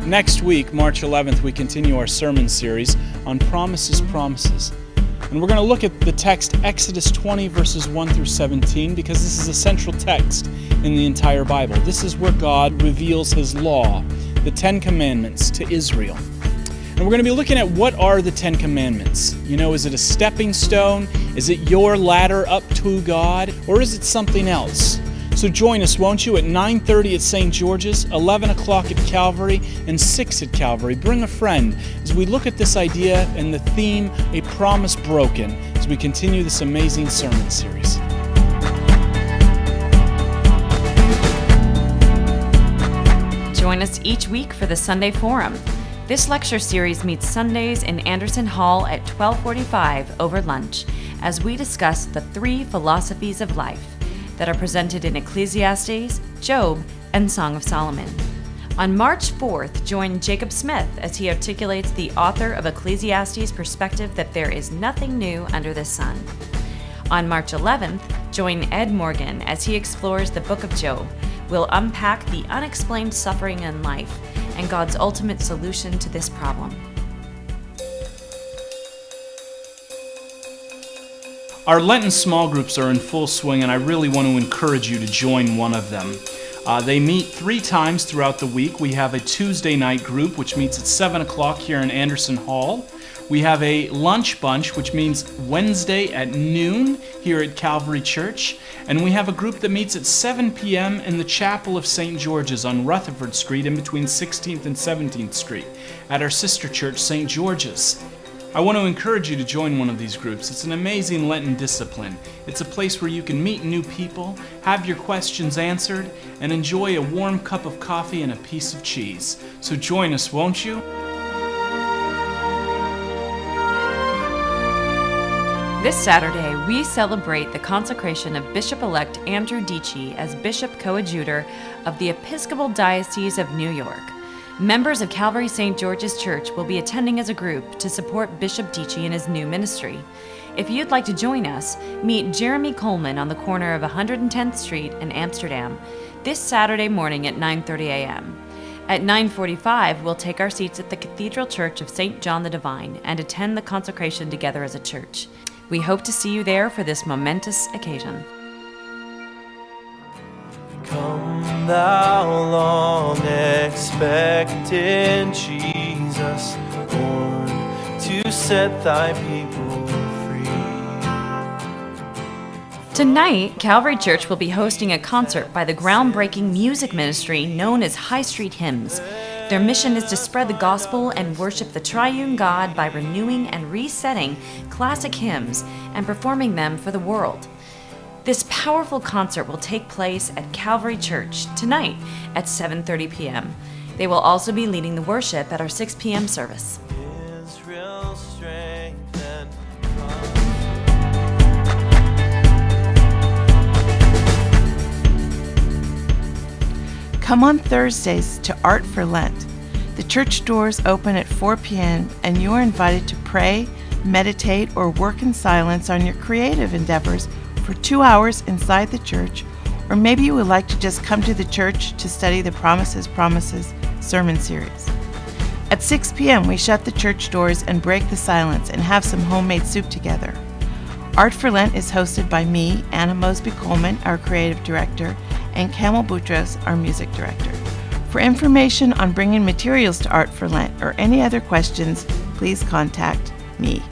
Next week, March 11th, we continue our sermon series on Promises, Promises. And we're going to look at the text Exodus 20, verses 1 through 17, because this is a central text in the entire Bible. This is where God reveals His law, the Ten Commandments, to Israel. And we're going to be looking at what are the Ten Commandments. You know, is it a stepping stone? Is it your ladder up to God? Or is it something else? So join us, won't you, at 9:30 at St. George's, 11 o'clock at Calvary, and 6 at Calvary. Bring a friend as we look at this idea and the theme, A Promise Broken, as we continue this amazing sermon series. Join us each week for the Sunday Forum. This lecture series meets Sundays in Anderson Hall at 12:45 over lunch as we discuss the three philosophies of life that are presented in Ecclesiastes, Job, and Song of Solomon. On March 4th, join Jacob Smith as he articulates the author of Ecclesiastes' perspective that there is nothing new under the sun. On March 11th, join Ed Morgan as he explores the book of Job. We'll unpack the unexplained suffering in life and God's ultimate solution to this problem. Our Lenten small groups are in full swing, and I really want to encourage you to join one of them. They meet 3 times throughout the week. We have a Tuesday night group, which meets at 7 o'clock here in Anderson Hall. We have a lunch bunch, which means Wednesday at noon here at Calvary Church. And we have a group that meets at 7 p.m. in the Chapel of St. George's on Rutherford Street in between 16th and 17th Street at our sister church, St. George's. I want to encourage you to join one of these groups. It's an amazing Lenten discipline. It's a place where you can meet new people, have your questions answered, and enjoy a warm cup of coffee and a piece of cheese. So join us, won't you? This Saturday, we celebrate the consecration of Bishop-elect Andrew Dici as Bishop Coadjutor of the Episcopal Diocese of New York. Members of Calvary St. George's Church will be attending as a group to support Bishop Dici in his new ministry. If you'd like to join us, meet Jeremy Coleman on the corner of 110th Street in Amsterdam this Saturday morning at 9:30 a.m. At 9:45, we'll take our seats at the Cathedral Church of St. John the Divine and attend the consecration together as a church. We hope to see you there for this momentous occasion. Come thou long expected Jesus, born to set thy people free. Tonight, Calvary Church will be hosting a concert by the groundbreaking music ministry known as High Street Hymns. Their mission is to spread the gospel and worship the triune God by renewing and resetting classic hymns and performing them for the world. This powerful concert will take place at Calvary Church tonight at 7:30 p.m. They will also be leading the worship at our 6 p.m. service. Israel strength and Come on Thursdays to Art for Lent. The church doors open at 4 p.m. and you are invited to pray, meditate, or work in silence on your creative endeavors for 2 hours inside the church, or maybe you would like to just come to the church to study the Promises, Promises sermon series. At 6 p.m. we shut the church doors and break the silence and have some homemade soup together. Art for Lent is hosted by me, Anna Mosby Coleman, our creative director, and Camel Boutros, our music director. For information on bringing materials to Art for Lent or any other questions, please contact me.